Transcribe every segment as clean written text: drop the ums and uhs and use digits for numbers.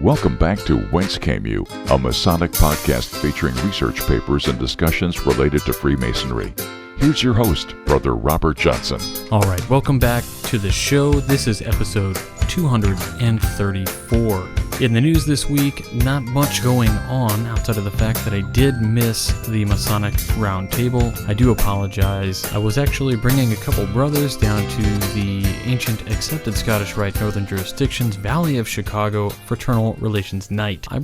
Welcome back to Whence Came You, a Masonic podcast featuring research papers and discussions related to Freemasonry. Here's your host, Brother Robert Johnson. All right, welcome back to the show. This is episode 234. In the news this week, not much going on outside of the fact that I did miss the Masonic Roundtable. I do apologize. I was actually bringing a couple brothers down to the ancient accepted Scottish Rite Northern Jurisdictions Valley of Chicago Fraternal Relations Night. I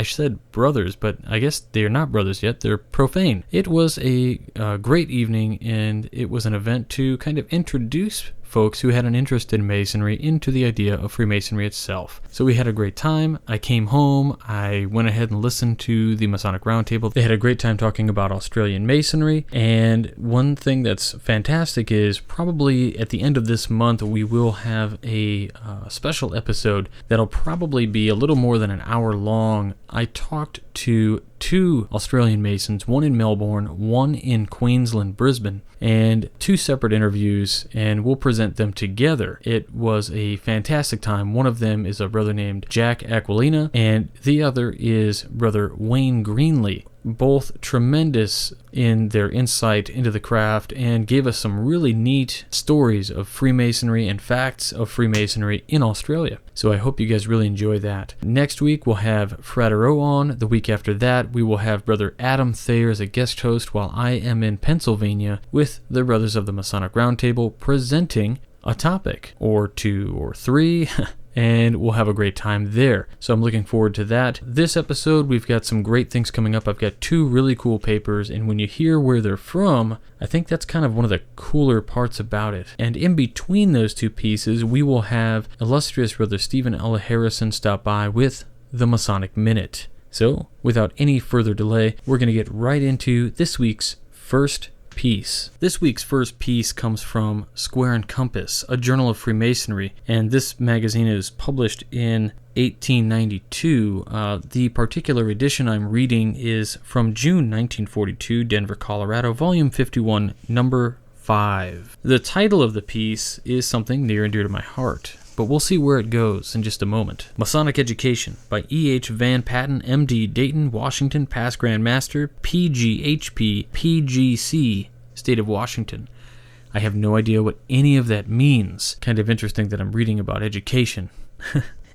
said brothers, but I guess they're not brothers yet. They're profane. It was a great evening, and it was an event to kind of introduce folks who had an interest in Masonry into the idea of Freemasonry itself. So we had a great time. I came home. I went ahead and listened to the Masonic Roundtable. They had a great time talking about Australian Masonry. And one thing that's fantastic is probably at the end of this month, we will have a special episode that'll probably be a little more than an hour long. I talked to two Australian Masons, one in Melbourne, one in Queensland, Brisbane, and two separate interviews, and we'll present them together. It was a fantastic time. One of them is a brother named Jack Aquilina, and the other is Brother Wayne Greenlee. Both tremendous in their insight into the craft and gave us some really neat stories of Freemasonry and facts of Freemasonry in Australia. So I hope you guys really enjoy that. Next week we'll have Fratero on. The week after that we will have Brother Adam Thayer as a guest host while I am in Pennsylvania with the Brothers of the Masonic Roundtable presenting a topic or two or three. And we'll have a great time there. So I'm looking forward to that. This episode, we've got some great things coming up. I've got two really cool papers, and when you hear where they're from, I think that's kind of one of the cooler parts about it. And in between those two pieces, we will have illustrious Brother Stephen L. Harrison stop by with the Masonic Minute. So, without any further delay, we're going to get right into this week's first piece. This week's first piece comes from Square and Compass, a journal of Freemasonry, and this magazine is published in 1892. The particular edition I'm reading is from June 1942, Denver, Colorado, volume 51, number 5. The title of the piece is something near and dear to my heart, but we'll see where it goes in just a moment. Masonic Education by E.H. Van Patten, M.D., Dayton, Washington, past Grand Master, P.G.H.P., P.G.C., State of Washington. I have no idea what any of that means. Kind of interesting that I'm reading about education.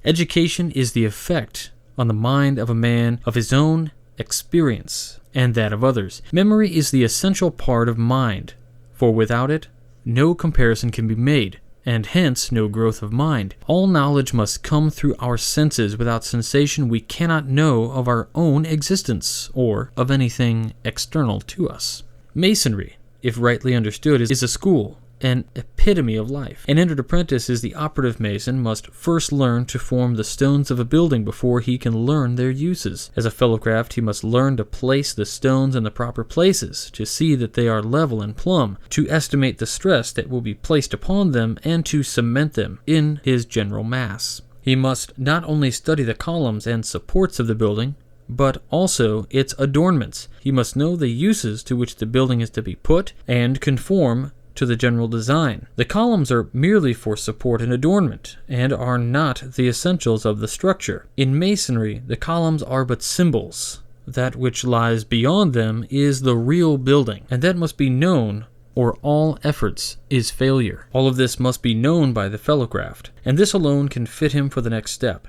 Education is the effect on the mind of a man of his own experience and that of others. Memory is the essential part of mind, for without it, no comparison can be made, and hence no growth of mind. All knowledge must come through our senses. Without sensation, we cannot know of our own existence, or of anything external to us. Masonry, if rightly understood, is a school, an epitome of life. An entered apprentice is the operative mason must first learn to form the stones of a building before he can learn their uses. As a fellow craft, he must learn to place the stones in the proper places, to see that they are level and plumb, to estimate the stress that will be placed upon them, and to cement them in his general mass. He must not only study the columns and supports of the building, but also its adornments. He must know the uses to which the building is to be put, and conform to the general design. The columns are merely for support and adornment, and are not the essentials of the structure. In Masonry, the columns are but symbols. That which lies beyond them is the real building, and that must be known, or all efforts is failure. All of this must be known by the fellow craft, and this alone can fit him for the next step.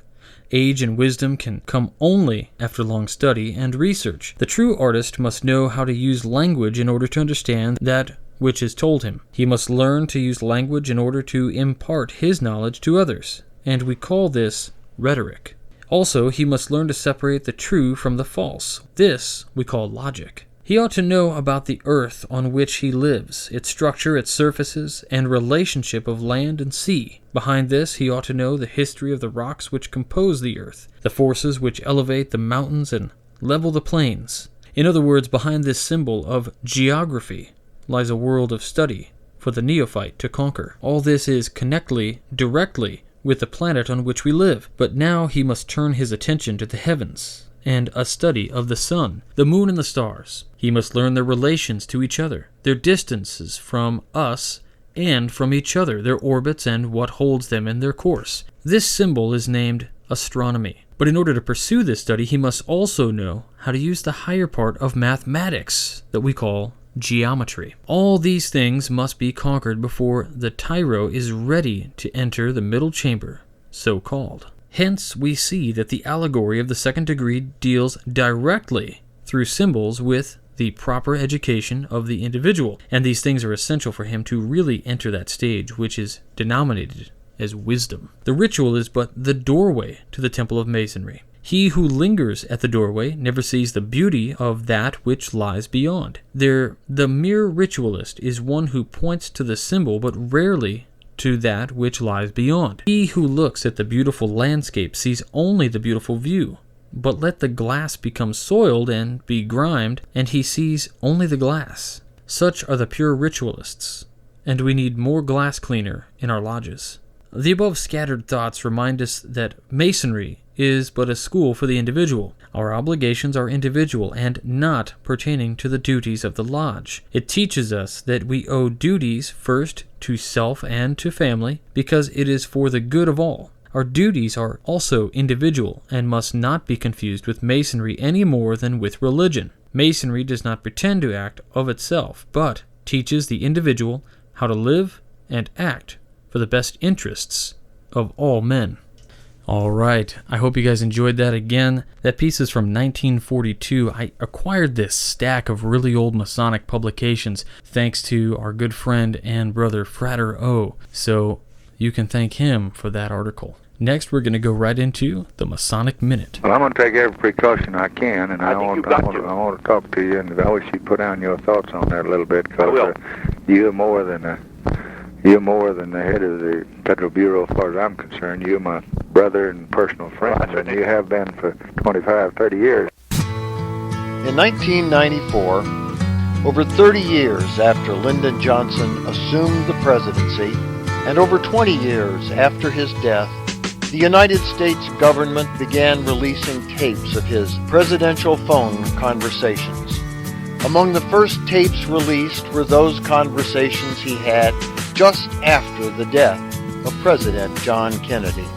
Age and wisdom can come only after long study and research. The true artist must know how to use language in order to understand that which is told him. He must learn to use language in order to impart his knowledge to others, and we call this rhetoric. Also, he must learn to separate the true from the false. This we call logic. He ought to know about the earth on which he lives, its structure, its surfaces, and relationship of land and sea. Behind this, he ought to know the history of the rocks which compose the earth, the forces which elevate the mountains and level the plains. In other words, behind this symbol of geography lies a world of study for the neophyte to conquer. All this is connectedly, directly, with the planet on which we live. But now he must turn his attention to the heavens, and a study of the sun, the moon, and the stars. He must learn their relations to each other, their distances from us and from each other, their orbits, and what holds them in their course. This symbol is named astronomy. But in order to pursue this study, he must also know how to use the higher part of mathematics that we call geometry. All these things must be conquered before the tyro is ready to enter the middle chamber, so called. Hence, we see that the allegory of the second degree deals directly through symbols with the proper education of the individual, and these things are essential for him to really enter that stage, which is denominated as wisdom. The ritual is but the doorway to the temple of Masonry. He who lingers at the doorway never sees the beauty of that which lies beyond. The mere ritualist is one who points to the symbol, but rarely to that which lies beyond. He who looks at the beautiful landscape sees only the beautiful view. But let the glass become soiled and be grimed, and he sees only the glass. Such are the pure ritualists, and we need more glass cleaner in our lodges. The above scattered thoughts remind us that Masonry is but a school for the individual. Our obligations are individual and not pertaining to the duties of the lodge. It teaches us that we owe duties first to self and to family, because it is for the good of all. Our duties are also individual and must not be confused with Masonry any more than with religion. Masonry does not pretend to act of itself, but teaches the individual how to live and act for the best interests of all men. All right, I hope you guys enjoyed that again. That piece is from 1942. I acquired this stack of really old Masonic publications thanks to our good friend and brother Frater O. So you can thank him for that article. Next, we're going to go right into the Masonic Minute. Well, I'm going to take every precaution I can, and I want to talk to you, and I wish you'd put down your thoughts on that a little bit, because you're more than the head of the Federal Bureau as far as I'm concerned. You're my brother and personal friend, and you have been for 25, 30 years. In 1994, over 30 years after Lyndon Johnson assumed the presidency, and over 20 years after his death, the United States government began releasing tapes of his presidential phone conversations. Among the first tapes released were those conversations he had just after the death of President John Kennedy.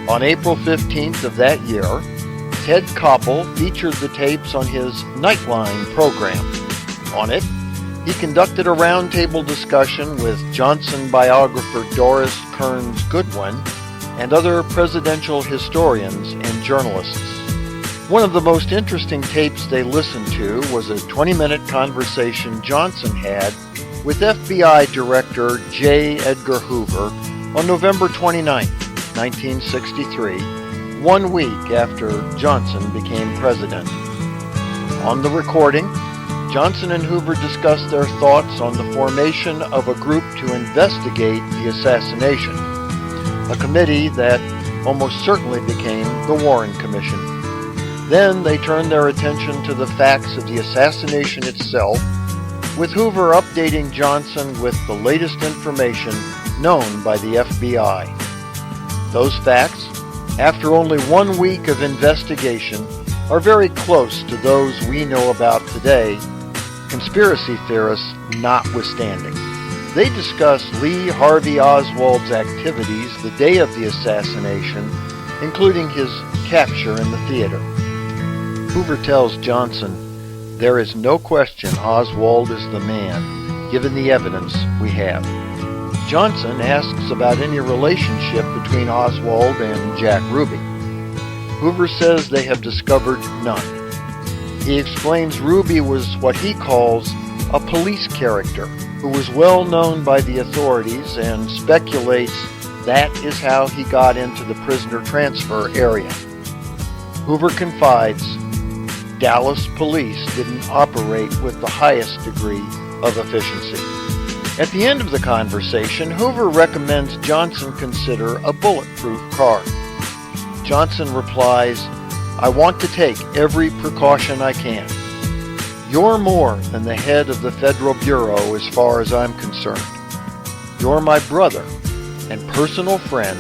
On April 15th of that year, Ted Koppel featured the tapes on his Nightline program. On it, he conducted a roundtable discussion with Johnson biographer Doris Kearns Goodwin and other presidential historians and journalists. One of the most interesting tapes they listened to was a 20-minute conversation Johnson had with FBI Director J. Edgar Hoover on November 29, 1963, 1 week after Johnson became president. On the recording, Johnson and Hoover discussed their thoughts on the formation of a group to investigate the assassination, a committee that almost certainly became the Warren Commission. Then they turned their attention to the facts of the assassination itself, with Hoover updating Johnson with the latest information known by the FBI. Those facts, after only 1 week of investigation, are very close to those we know about today, conspiracy theorists notwithstanding. They discuss Lee Harvey Oswald's activities the day of the assassination, including his capture in the theater. Hoover tells Johnson, "There is no question Oswald is the man, given the evidence we have." Johnson asks about any relationship between Oswald and Jack Ruby. Hoover says they have discovered none. He explains Ruby was what he calls a police character who was well known by the authorities and speculates that is how he got into the prisoner transfer area. Hoover confides, Dallas police didn't operate with the highest degree of efficiency. At the end of the conversation, Hoover recommends Johnson consider a bulletproof car. Johnson replies, "I want to take every precaution I can. You're more than the head of the Federal Bureau as far as I'm concerned. You're my brother and personal friend,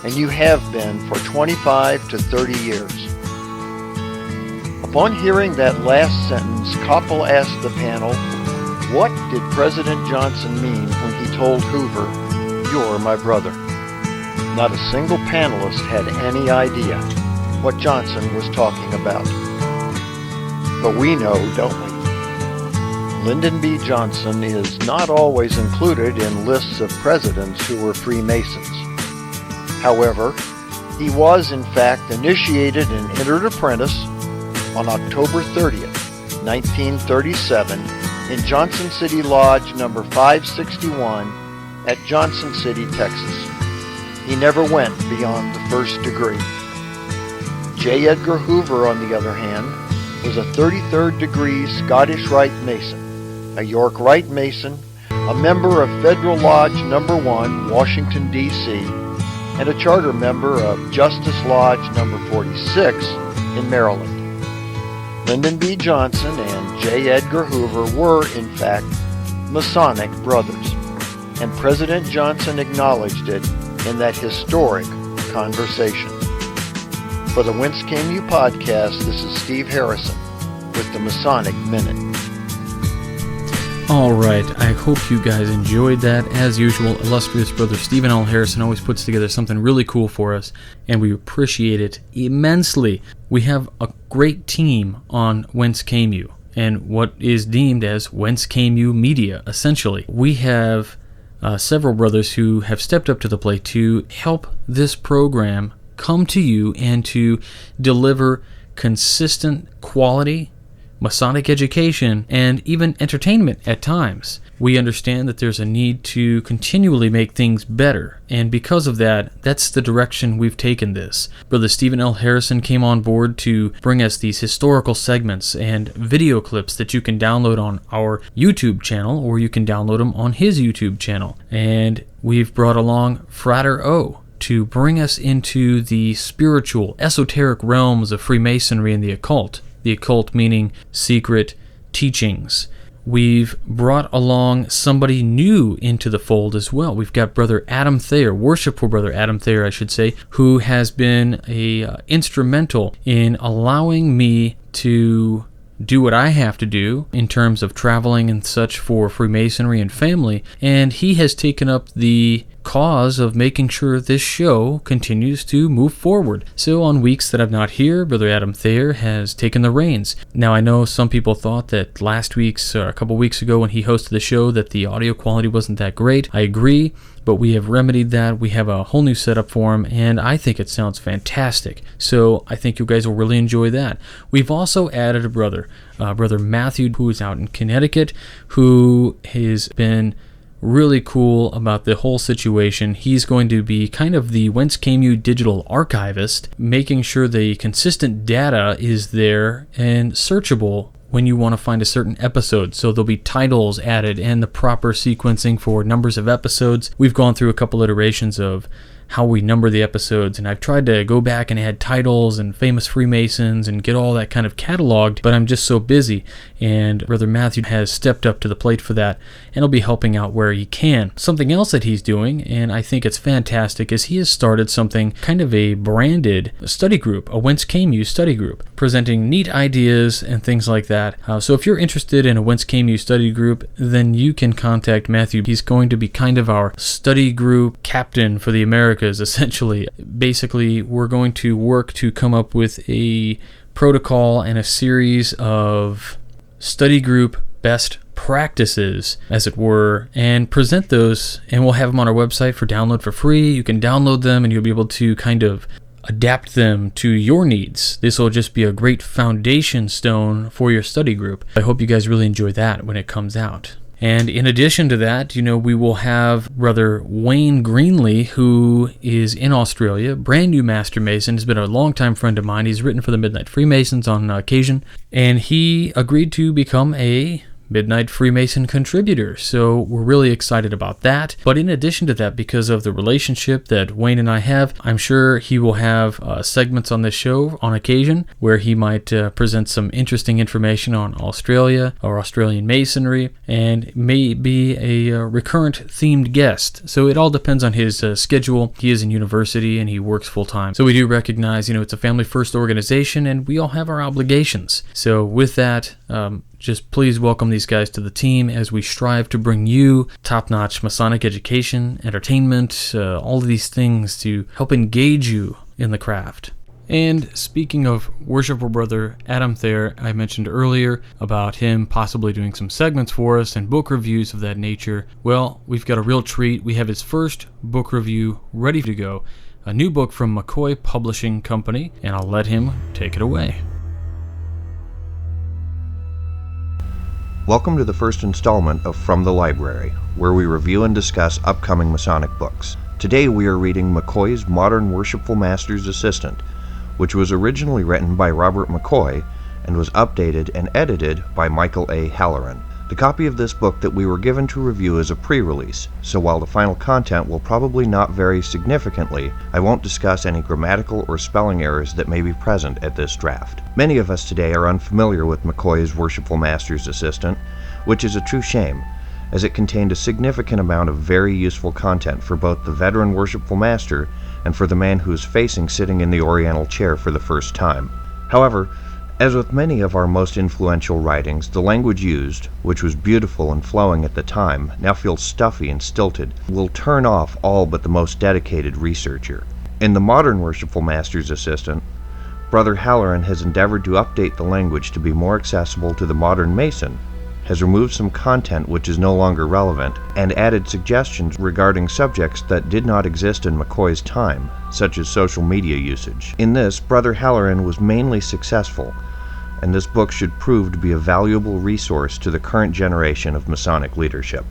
and you have been for 25 to 30 years." Upon hearing that last sentence, Koppel asked the panel, what did President Johnson mean when he told Hoover, "You're my brother"? Not a single panelist had any idea what Johnson was talking about. But we know, don't we? Lyndon B. Johnson is not always included in lists of presidents who were Freemasons. However, he was in fact initiated and entered apprentice on October 30th, 1937 in Johnson City Lodge number 561 at Johnson City, Texas. He never went beyond the first degree. J. Edgar Hoover, on the other hand, was a 33rd degree Scottish Rite Mason, a York Rite Mason, a member of Federal Lodge number 1, Washington, D.C., and a charter member of Justice Lodge number 46 in Maryland. Lyndon B. Johnson and J. Edgar Hoover were, in fact, Masonic brothers, and President Johnson acknowledged it in that historic conversation. For the Whence Came You podcast, this is Steve Harrison with the Masonic Minute. All right, I hope you guys enjoyed that. As usual, illustrious brother Stephen L. Harrison always puts together something really cool for us, and we appreciate it immensely. We have a great team on Whence Came You, and what is deemed as Whence Came You Media, essentially. We have several brothers who have stepped up to the plate to help this program come to you and to deliver consistent quality Masonic education and even entertainment at times. We understand that there's a need to continually make things better, and because of that, that's the direction we've taken this. Brother Stephen L. Harrison came on board to bring us these historical segments and video clips that you can download on our YouTube channel, or you can download them on his YouTube channel. And we've brought along Frater O to bring us into the spiritual, esoteric realms of Freemasonry and the occult meaning secret teachings. We've brought along somebody new into the fold as well. We've got Brother Adam Thayer, worshipful Brother Adam Thayer, I should say, who has been instrumental in allowing me to do what I have to do in terms of traveling and such for Freemasonry and family, and he has taken up the cause of making sure this show continues to move forward. So on weeks that I'm not here, Brother Adam Thayer has taken the reins. Now I know some people thought that last week's or a couple weeks ago when he hosted the show that the audio quality wasn't that great. I agree, but we have remedied that. We have a whole new setup for him, and I think it sounds fantastic. So I think you guys will really enjoy that. We've also added a brother, Brother Matthew, who is out in Connecticut, who has been really cool about the whole situation. He's going to be kind of the Whence Came You digital archivist, making sure the consistent data is there and searchable when you want to find a certain episode. So there'll be titles added and the proper sequencing for numbers of episodes. We've gone through a couple iterations of how we number the episodes, and I've tried to go back and add titles and famous Freemasons and get all that kind of cataloged, but I'm just so busy, and Brother Matthew has stepped up to the plate for that, and he'll be helping out where he can. Something else that he's doing, and I think it's fantastic, is he has started something kind of a branded study group, a Whence Came You study group, presenting neat ideas and things like that. So if you're interested in a Whence Came You study group, then you can contact Matthew. He's going to be kind of our study group captain for the Americas, essentially. Basically, we're going to work to come up with a protocol and a series of study group best practices, as it were, and present those, and we'll have them on our website for download for free. You can download them and you'll be able to kind of adapt them to your needs. This will just be a great foundation stone for your study group. I hope you guys really enjoy that when it comes out. And in addition to that, we will have Brother Wayne Greenlee, who is in Australia, brand new Master Mason. He's been a longtime friend of mine. He's written for the Midnight Freemasons on occasion, and he agreed to become a Midnight Freemason contributor, so we're really excited about that. But in addition to that, because of the relationship that Wayne and I have, I'm sure he will have segments on this show on occasion where he might present some interesting information on Australia or Australian Masonry, and may be a recurrent themed guest. So it all depends on his schedule. He is in university and he works full time. So we do recognize, it's a family first organization and we all have our obligations. So with that, just please welcome these guys to the team as we strive to bring you top-notch Masonic education, entertainment, all of these things to help engage you in the craft. And speaking of Worshipful Brother Adam Thayer, I mentioned earlier about him possibly doing some segments for us and book reviews of that nature. Well, we've got a real treat. We have his first book review ready to go, a new book from McCoy Publishing Company, and I'll let him take it away. Welcome to the first installment of From the Library, where we review and discuss upcoming Masonic books. Today we are reading McCoy's Modern Worshipful Master's Assistant, which was originally written by Robert McCoy and was updated and edited by Michael A. Halleran. The copy of this book that we were given to review is a pre-release, so while the final content will probably not vary significantly, I won't discuss any grammatical or spelling errors that may be present at this draft. Many of us today are unfamiliar with McCoy's Worshipful Master's Assistant, which is a true shame, as it contained a significant amount of very useful content for both the veteran Worshipful Master and for the man who is facing sitting in the Oriental chair for the first time. However, as with many of our most influential writings, the language used, which was beautiful and flowing at the time, now feels stuffy and stilted, will turn off all but the most dedicated researcher. In the Modern Worshipful Master's Assistant, Brother Halleran has endeavored to update the language to be more accessible to the modern Mason, has removed some content which is no longer relevant, and added suggestions regarding subjects that did not exist in McCoy's time, such as social media usage. In this, Brother Halleran was mainly successful, and this book should prove to be a valuable resource to the current generation of Masonic leadership.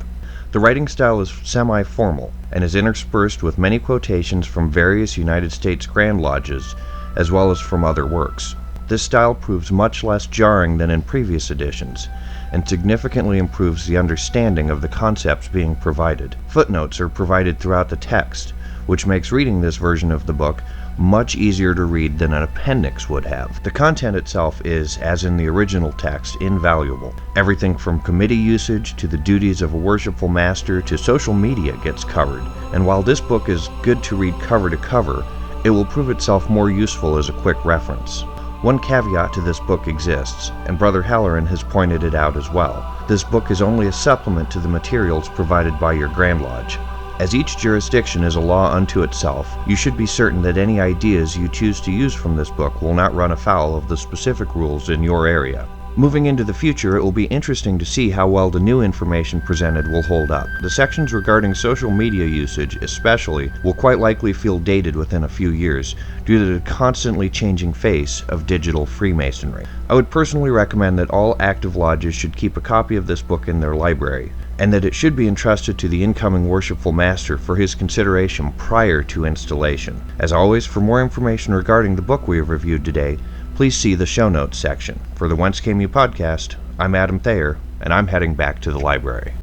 The writing style is semi-formal, and is interspersed with many quotations from various United States Grand Lodges, as well as from other works. This style proves much less jarring than in previous editions, and significantly improves the understanding of the concepts being provided. Footnotes are provided throughout the text, which makes reading this version of the book much easier to read than an appendix would have. The content itself is, as in the original text, invaluable. Everything from committee usage to the duties of a worshipful master to social media gets covered, and while this book is good to read cover to cover, it will prove itself more useful as a quick reference. One caveat to this book exists, and Brother Halleran has pointed it out as well. This book is only a supplement to the materials provided by your Grand Lodge. As each jurisdiction is a law unto itself, you should be certain that any ideas you choose to use from this book will not run afoul of the specific rules in your area. Moving into the future, it will be interesting to see how well the new information presented will hold up. The sections regarding social media usage, especially, will quite likely feel dated within a few years due to the constantly changing face of digital Freemasonry. I would personally recommend that all active lodges should keep a copy of this book in their library, and that it should be entrusted to the incoming Worshipful Master for his consideration prior to installation. As always, for more information regarding the book we have reviewed today, please see the show notes section. For the Whence Came You podcast, I'm Adam Thayer, and I'm heading back to the library.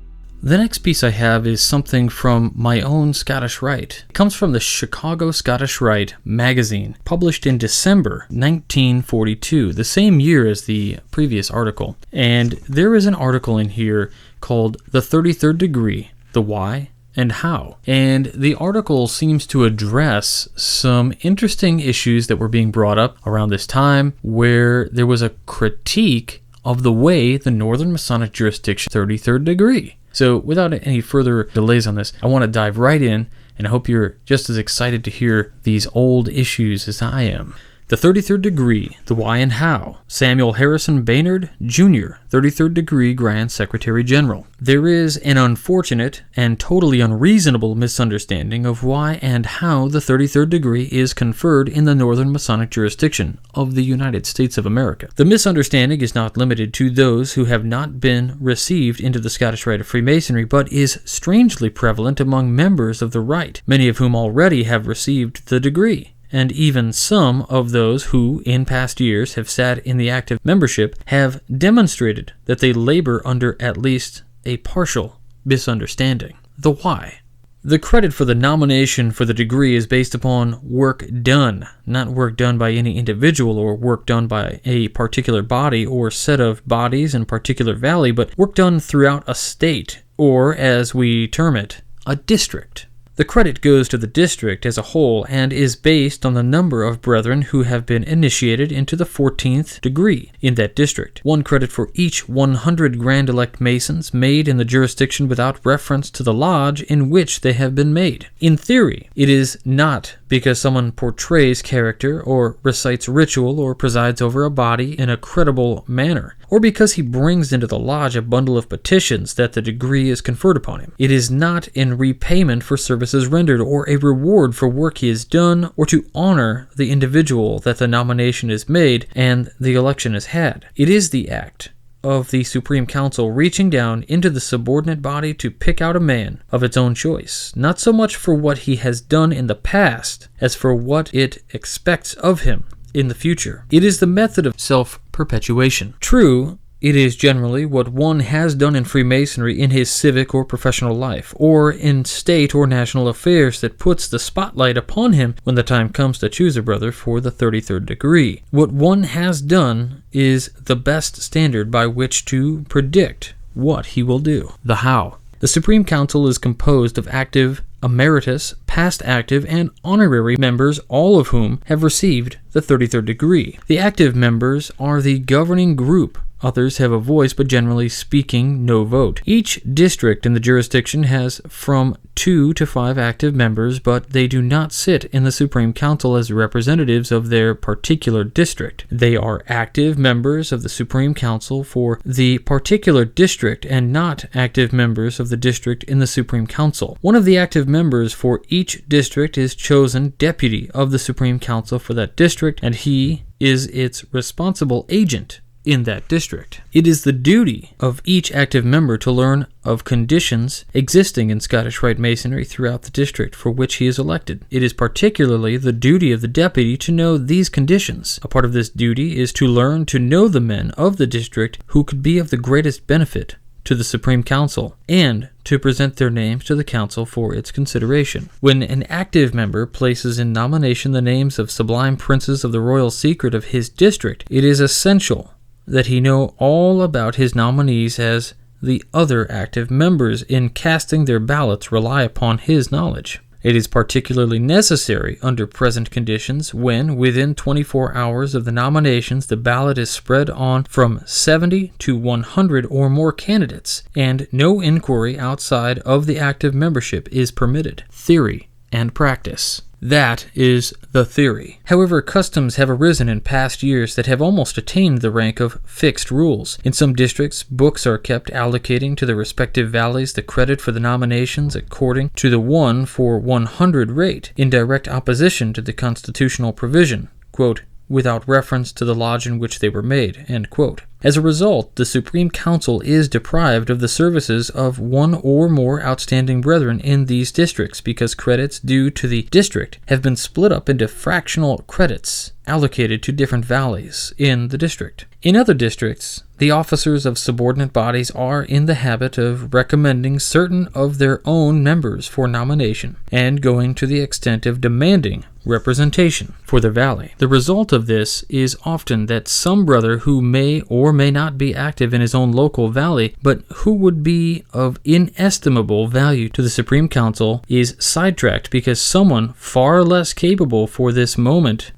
The next piece I have is something from my own Scottish Rite. It comes from the Chicago Scottish Rite magazine, published in December 1942, the same year as the previous article. And there is an article in here called The 33rd Degree, the Why and How. And the article seems to address some interesting issues that were being brought up around this time, where there was a critique of the way the Northern Masonic jurisdiction 33rd degree. So without any further delays on this, I want to dive right in, and I hope you're just as excited to hear these old issues as I am. The 33rd Degree, the Why and How. Samuel Harrison Baynard, Jr., 33rd Degree Grand Secretary General. There is an unfortunate and totally unreasonable misunderstanding of why and how the 33rd degree is conferred in the Northern Masonic jurisdiction of the United States of America. The misunderstanding is not limited to those who have not been received into the Scottish Rite of Freemasonry, but is strangely prevalent among members of the Rite, many of whom already have received the degree. And even some of those who, in past years, have sat in the active membership have demonstrated that they labor under at least a partial misunderstanding. The why. The credit for the nomination for the degree is based upon work done, not work done by any individual or work done by a particular body or set of bodies in a particular valley, but work done throughout a state, or as we term it, a district. The The credit goes to the district as a whole and is based on the number of brethren who have been initiated into the 14th degree in that district. 1 credit for each 100 Grand Elect Masons made in the jurisdiction without reference to the lodge in which they have been made. In theory, it is not because someone portrays character or recites ritual or presides over a body in a credible manner, or because he brings into the lodge a bundle of petitions that the degree is conferred upon him. It is not in repayment for services rendered or a reward for work he has done or to honor the individual that the nomination is made and the election is had. It is the act of the Supreme Council reaching down into the subordinate body to pick out a man of its own choice, not so much for what he has done in the past as for what it expects of him in the future. It is the method of self-perpetuation. True, it is generally what one has done in Freemasonry in his civic or professional life, or in state or national affairs that puts the spotlight upon him when the time comes to choose a brother for the 33rd degree. What one has done is the best standard by which to predict what he will do. The how. The Supreme Council is composed of active, emeritus, past active, and honorary members, all of whom have received the 33rd degree. The active members are the governing group. Others have a voice, but generally speaking, no vote. Each district in the jurisdiction has from 2 to 5 active members, but they do not sit in the Supreme Council as representatives of their particular district. They are active members of the Supreme Council for the particular district and not active members of the district in the Supreme Council. One of the active members for each district is chosen deputy of the Supreme Council for that district, and he is its responsible agent in that district. It is the duty of each active member to learn of conditions existing in Scottish Rite Masonry throughout the district for which he is elected. It is particularly the duty of the deputy to know these conditions. A part of this duty is to learn to know the men of the district who could be of the greatest benefit to the Supreme Council, and to present their names to the Council for its consideration. When an active member places in nomination the names of sublime princes of the royal secret of his district, it is essential that he know all about his nominees, as the other active members in casting their ballots rely upon his knowledge. It is particularly necessary under present conditions when, within 24 hours of the nominations, the ballot is spread on from 70 to 100 or more candidates, and no inquiry outside of the active membership is permitted. Theory and practice. That is the theory. However, customs have arisen in past years that have almost attained the rank of fixed rules. In some districts, books are kept allocating to the respective valleys the credit for the nominations according to the 1 for 100 rate, in direct opposition to the constitutional provision, quote, without reference to the lodge in which they were made, end quote. As a result, the Supreme Council is deprived of the services of 1 or more outstanding brethren in these districts because credits due to the district have been split up into fractional credits allocated to different valleys in the district. In other districts, the officers of subordinate bodies are in the habit of recommending certain of their own members for nomination and going to the extent of demanding representation for their valley. The result of this is often that some brother who may or may not be active in his own local valley, but who would be of inestimable value to the Supreme Council, is sidetracked because someone far less capable for this moment,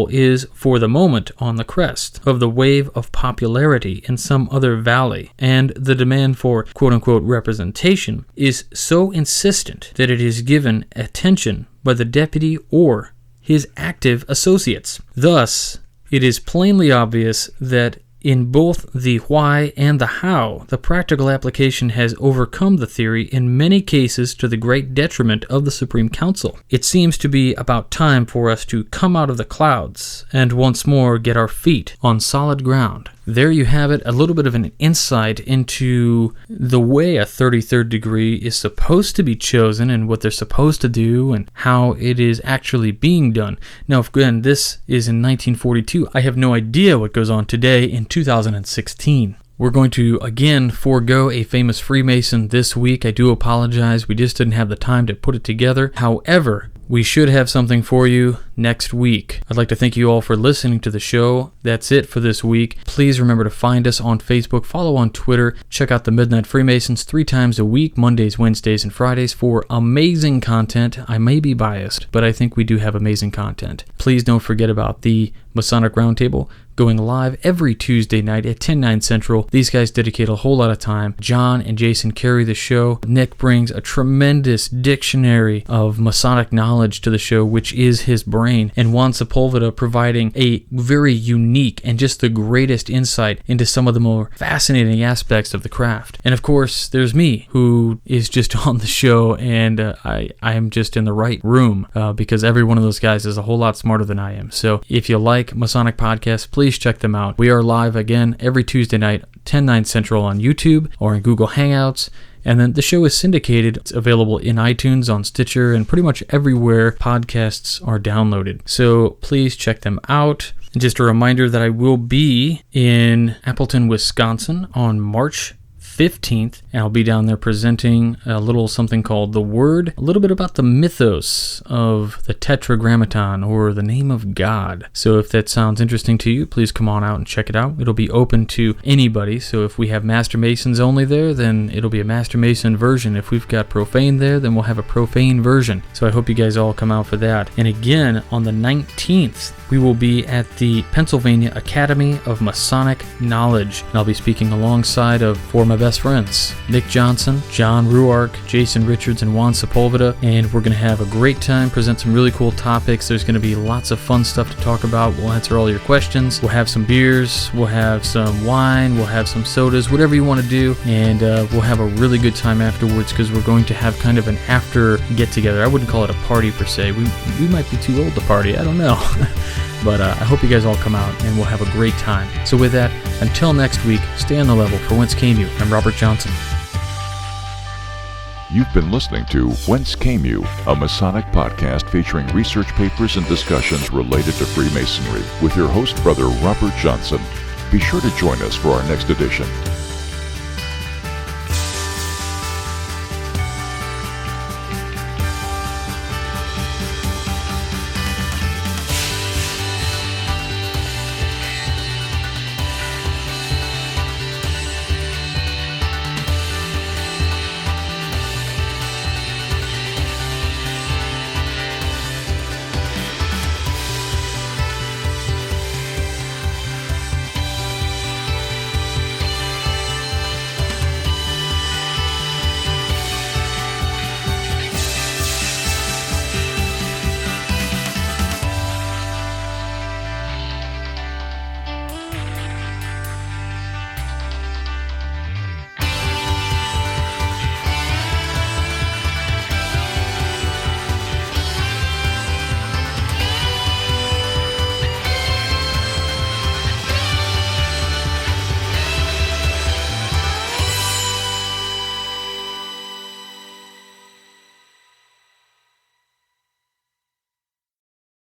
is for the moment on the crest of the wave of popularity in some other valley, and the demand for quote-unquote representation is so insistent that it is given attention by the deputy or his active associates. Thus, it is plainly obvious that in both the why and the how, the practical application has overcome the theory in many cases to the great detriment of the Supreme Council. It seems to be about time for us to come out of the clouds and once more get our feet on solid ground. There you have it, a little bit of an insight into the way a 33rd degree is supposed to be chosen and what they're supposed to do and how it is actually being done. Now, again, this is in 1942. I have no idea what goes on today in 2016. We're going to, again, forego a famous Freemason this week. I do apologize. We just didn't have the time to put it together. However, we should have something for you next week. I'd like to thank you all for listening to the show. That's it for this week. Please remember to find us on Facebook, follow on Twitter, check out the Midnight Freemasons 3 times a week, Mondays, Wednesdays, and Fridays for amazing content. I may be biased, but I think we do have amazing content. Please don't forget about the Masonic Roundtable going live every Tuesday night at 10/9 Central. These guys dedicate a whole lot of time. John and Jason carry the show. Nick brings a tremendous dictionary of Masonic knowledge to the show, which is his brain, and Juan Sepulveda providing a very unique and just the greatest insight into some of the more fascinating aspects of the craft. And of course, there's me, who is just on the show, and I am just in the right room because every one of those guys is a whole lot smarter than I am. So if you like Masonic podcasts, please check them out. We are live again every Tuesday night, 10/9 Central on YouTube or in Google Hangouts. And then the show is syndicated. It's available in iTunes, on Stitcher, and pretty much everywhere podcasts are downloaded. So please check them out. And just a reminder that I will be in Appleton, Wisconsin on March 15th, and I'll be down there presenting a little something called The Word, a little bit about the mythos of the Tetragrammaton, or the name of God. So if that sounds interesting to you, please come on out and check it out. It'll be open to anybody, so if we have Master Masons only there, then it'll be a Master Mason version. If we've got Profane there, then we'll have a Profane version. So I hope you guys all come out for that. And again, on the 19th, we will be at the Pennsylvania Academy of Masonic Knowledge, and I'll be speaking alongside of four of my best friends, Nick Johnson, John Ruark, Jason Richards, and Juan Sepulveda, and we're going to have a great time, present some really cool topics. There's going to be lots of fun stuff to talk about. We'll answer all your questions. We'll have some beers, we'll have some wine, we'll have some sodas, whatever you want to do, and we'll have a really good time afterwards, because we're going to have kind of an after get-together. I wouldn't call it a party per se. We might be too old to party, I don't know. But I hope you guys all come out, and we'll have a great time. So with that, until next week, stay on the level. For Whence Came You, I'm Robert Johnson. You've been listening to Whence Came You, a Masonic podcast featuring research papers and discussions related to Freemasonry with your host, Brother Robert Johnson. Be sure to join us for our next edition.